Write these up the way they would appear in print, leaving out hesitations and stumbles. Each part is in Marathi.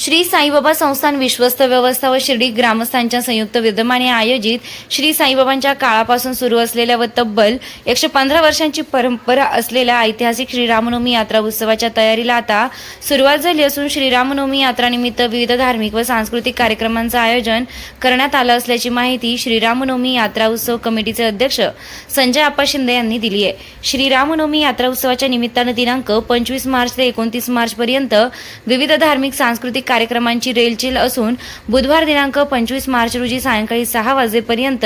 श्री साईबाबा संस्थान विश्वस्त व्यवस्था व शिर्डी ग्रामस्थांच्या संयुक्त विद्यमाने आयोजित श्री साईबाबांच्या काळापासून सुरू असलेल्या व तब्बल 115 वर्षांची परंपरा असलेल्या ऐतिहासिक श्रीरामनवमी यात्रा उत्सवाच्या तयारीला आता सुरुवात झाली असून श्रीरामनवमी यात्रानिमित्त विविध धार्मिक व सांस्कृतिक कार्यक्रमांचं आयोजन करण्यात आलं असल्याची माहिती श्रीरामनवमी यात्रा उत्सव कमिटीचे अध्यक्ष संजय आप्पा शिंदे यांनी दिली आहे। श्रीरामनवमी यात्रा उत्सवाच्या निमित्तानं दिनांक 25 मार्च ते 29 मार्च पर्यंत विविध धार्मिक सांस्कृतिक कार्यक्रमांची रेलचेल असून बुधवार दिनांक 25 मार्च रोजी सायंकाळी 6 वाजेपर्यंत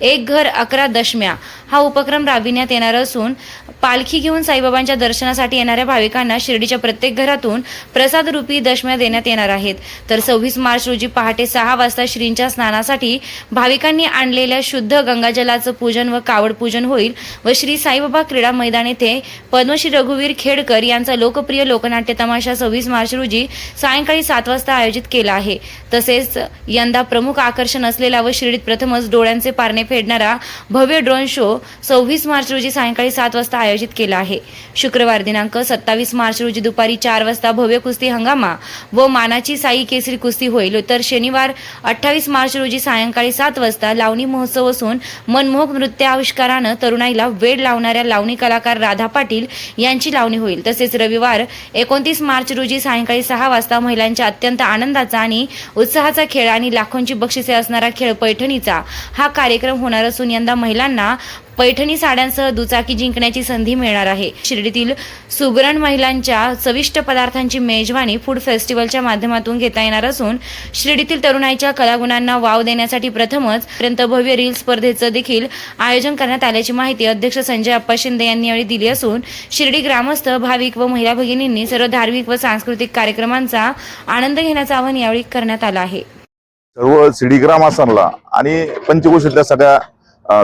एक घर 11 दशम्या हा उपक्रम राबविण्यात येणार असून पालखी घेऊन साईबाबांच्या दर्शनासाठी येणाऱ्या भाविकांना शिर्डीच्या प्रत्येक घरातून प्रसाद रूपी दशम्या देण्यात येणार आहेत। तर 26 मार्च रोजी पहाटे 6 वाजता श्रींच्या स्नानासाठी भाविकांनी आणलेल्या शुद्ध गंगाजलाचं पूजन व कावड पूजन होईल व श्री साईबाबा क्रीडा मैदान येथे पद्मश्री रघुवीर खेडकर यांचा लोकप्रिय लोकनाट्य तमाशा 26 मार्च रोजी सायंकाळी 7 वाजता आयोजित केला आहे। तसेच यंदा प्रमुख आकर्षण असलेला व शिर्डीत प्रथमच डोळ्यांचे पारणे फेडणारा भव्य ड्रोन शो 26 मार्च रोजी सायंकाळी 7 वाजता आयोजित केला आहे। शुक्रवार दिनांक 27 मार्च रोजी दुपारी 4 वाजता भव्य कुस्ती हंगामा व मानाची साई केसरी कुस्ती होईल। तर शनिवार 28 मार्च रोजी सायंकाळी 7 वाजता लावणी महोत्सव असून मनमोहक नृत्य आविष्कारानं तरुणाईला वेड लावणाऱ्या लावणी कलाकार राधा पाटील यांची लावणी होईल। तसेच रविवार 29 मार्च रोजी सायंकाळी 6 वाजता महिलांच्या अत्यंत आनंदाचा आणि उत्साहाचा खेळ आणि लाखोंची बक्षिसे असणारा खेळ पैठणीचा हा कार्यक्रम होणार असून यंदा महिलांना पैठणी साड्यांसह दुचाकी जिंकण्याची संधी मिळणार आहे। शिर्डीतील सुगरण महिलांच्या चविष्ट पदार्थांची मेजवानी फूड फेस्टिवलच्या माध्यमातून घेता येणार असून शिर्डीतील तरुणाईच्या कलागुणांना वाव देण्यासाठी प्रथमच पर्यंत भव्य रील स्पर्धेचं देखील आयोजन करण्यात आल्याची माहिती अध्यक्ष संजय आप्पा शिंदे यांनी यावेळी दिली असून शिर्डी ग्रामस्थ भाविक व महिला भगिनींनी सर्व धार्मिक व सांस्कृतिक कार्यक्रमांचा आनंद घेण्याचं आवाहन यावेळी करण्यात आलं आहे। सर्व शिर्डी ग्रामस्थांना आणि पंचकोशीतल्या सगळ्या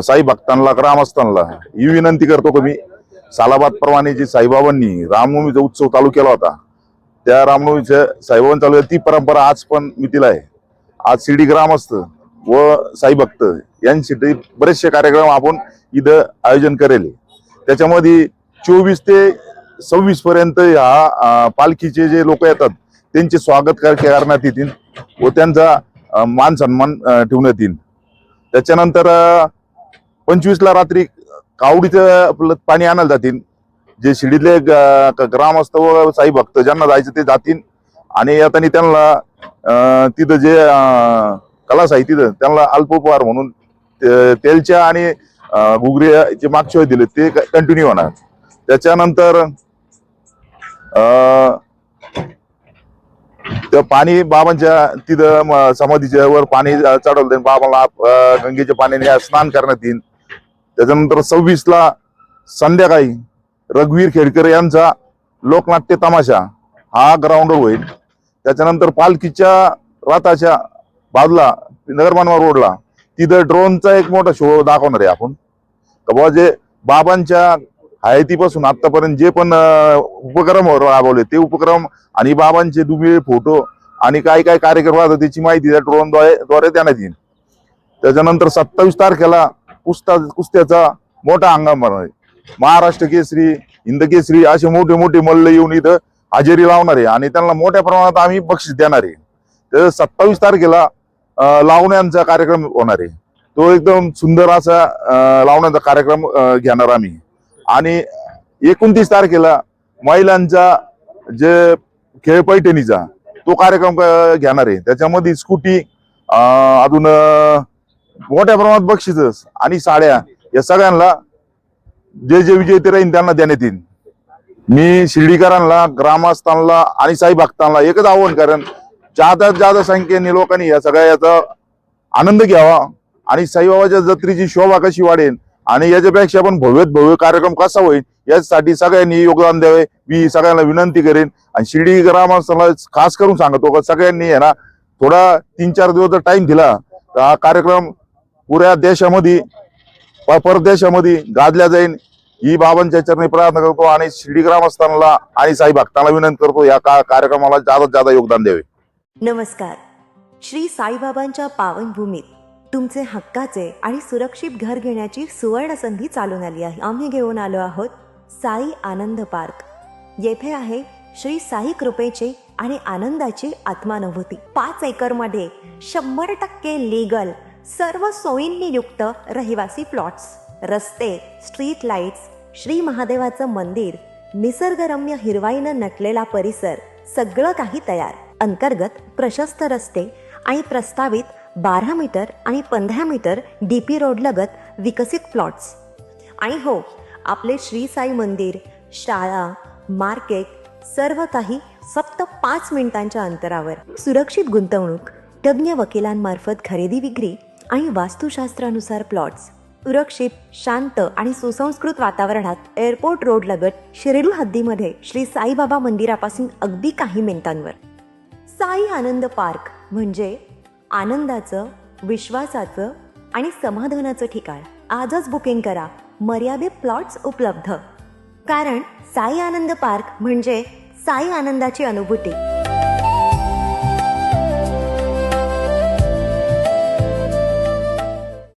साई भक्तांना ग्रामस्थांना ही विनंती करतो की मी सालाबाद प्रमाणे जी साईबाबांनी रामनवमीचा उत्सव चालू केला होता त्या रामनवमीच्या साईबाबांनी चालू ती परंपरा आज पण मितीला आहे। आज शिर्डी ग्रामस्थ व साई भक्त यांसाठी बरेचसे कार्यक्रम आपण इथं आयोजन करेल। त्याच्यामध्ये 24 ते 26 पर्यंत ह्या पालखीचे जे लोक येतात त्यांचे स्वागत करण्यात येतील व त्यांचा मान सन्मान ठेवण्यात येईल। त्याच्यानंतर 25 ला रात्री कावडीचं पाणी आणायला जातील। जे शिर्डीतले ग्रामस्थ व साई भक्त ज्यांना जायचं ते जातील आणि येताना त्यांना तिथं जे कलास आहे तिथं त्यांना अल्पोपहार म्हणून तेलच्या आणि घुगरीचे मागच्या वेळी दिले ते कंटिन्यू होणार। त्याच्यानंतर त्या पाणी बाबांच्या तिथं समाधीच्या वर पाणी चढवलं बाबाला गंगेच्या पाण्याने स्नान करण्यात येईल। त्याच्यानंतर 26 ला संध्याकाळी रघुवीर खेडकर यांचा लोकनाट्य तमाशा हा ग्राउंडवर होईल। त्याच्यानंतर पालखीच्या रथाच्या बाजूला नगरमानवा रोडला तिथं ड्रोनचा एक मोठा शो दाखवणार आहे आपण बाबा जे बाबांच्या हयातीपासून आतापर्यंत जे पण उपक्रम राबवले ते उपक्रम आणि बाबांचे दुबळे फोटो आणि काय काय कार्यक्रम राहतात त्याची माहिती त्या ड्रोनद्वारे देण्यात येईल। त्याच्यानंतर 27 तारखेला कुस्त्याचा मोठा हंगाम आहे। महाराष्ट्र केसरी हिंद केसरी असे मोठे मोठे मल्ल येऊन इथं हजेरी लावणार आहे आणि त्यांना मोठ्या प्रमाणात आम्ही बक्षीस देणार आहे। तर 27 तारखेला लावण्यांचा कार्यक्रम होणार आहे। तो एकदम सुंदर असा लावण्याचा कार्यक्रम घेणार आम्ही आणि 29 तारखेला महिलांचा जे खेळ पैठणीचा तो कार्यक्रम घेणार आहे। त्याच्यामध्ये स्कूटी अजून मोठ्या प्रमाणात बक्षीस आणि साड्या या सगळ्यांना जे जे विजेते राहील त्यांना देण्यात येईल। मी शिर्डीकरांना ग्रामस्थांना आणि साई भक्तांना एकच आवाहन करेन जास्तीत जास्त संख्येने लोकांनी या सगळ्या याचा आनंद घ्यावा आणि साईबाबाच्या जत्रेची शोभा कशी वाढेल आणि याच्यापेक्षा पण भव्यात भव्य कार्यक्रम कसा होईल यासाठी सगळ्यांनी योगदान द्यावे मी सगळ्यांना विनंती करेन। आणि शिर्डी ग्रामस्थांना खास करून सांगतो का सगळ्यांनी आहे ना थोडा 3-4 दिवस जर टाइम दिला तर हा कार्यक्रम पुऱ्या देशामध्ये परदेशामध्ये गाजल्या जाईल ही बाबांच्या चरणी प्रार्थना करतो आणि शिर्डी ग्रामस्थांना आणि साई भक्तांना विनंती करतो या कार्यक्रमाला जास्तीत जास्त योगदान द्यावे। नमस्कार। श्री साईबाबांच्या पावन भूमीत तुमचे हक्काचे आणि सुरक्षित घर घेण्याची सुवर्ण संधी चालून आली आहे। आम्ही घेऊन आलो आहोत साई आनंद पार्क। येथे आहे श्री साई कृपेचे आणि आनंदाची आत्मानुभूती. 5 एकरमध्ये 100% लीगल, सर्व सोयींनी युक्त रहिवासी प्लॉट्स, रस्ते, स्ट्रीट लाईट्स, श्री महादेवाचं मंदिर, निसर्गरम्य हिरवाईनं नटलेला परिसर, सगळं काही तयार. अंतर्गत प्रशस्त रस्ते आणि प्रस्तावित 12 मीटर आणि 15 मीटर DP रोड लगत विकसित प्लॉट्स. आणि हो, आपले श्री साई मंदिर, शाळा, मार्केट सर्व काही फक्त 5 मिनिटांच्या अंतरावर. सुरक्षित गुंतवणूक, तज्ज्ञ वकिलांमार्फत खरेदी विक्री आणि वास्तुशास्त्रानुसार प्लॉट्स. सुरक्षित, शांत आणि सुसंस्कृत वातावरणात एअरपोर्ट रोड लगत शिर्डी हद्दीमध्ये श्री साईबाबा मंदिरापासून अगदी काही मिनिटांवर. साई आनंद पार्क म्हणजे आनंदाचं, विश्वासाचं आणि समाधानाचं ठिकाण. आजच बुकिंग करा. मर्यादित प्लॉट्स उपलब्ध. कारण साई आनंद पार्क म्हणजे साई आनंदाची अनुभूती.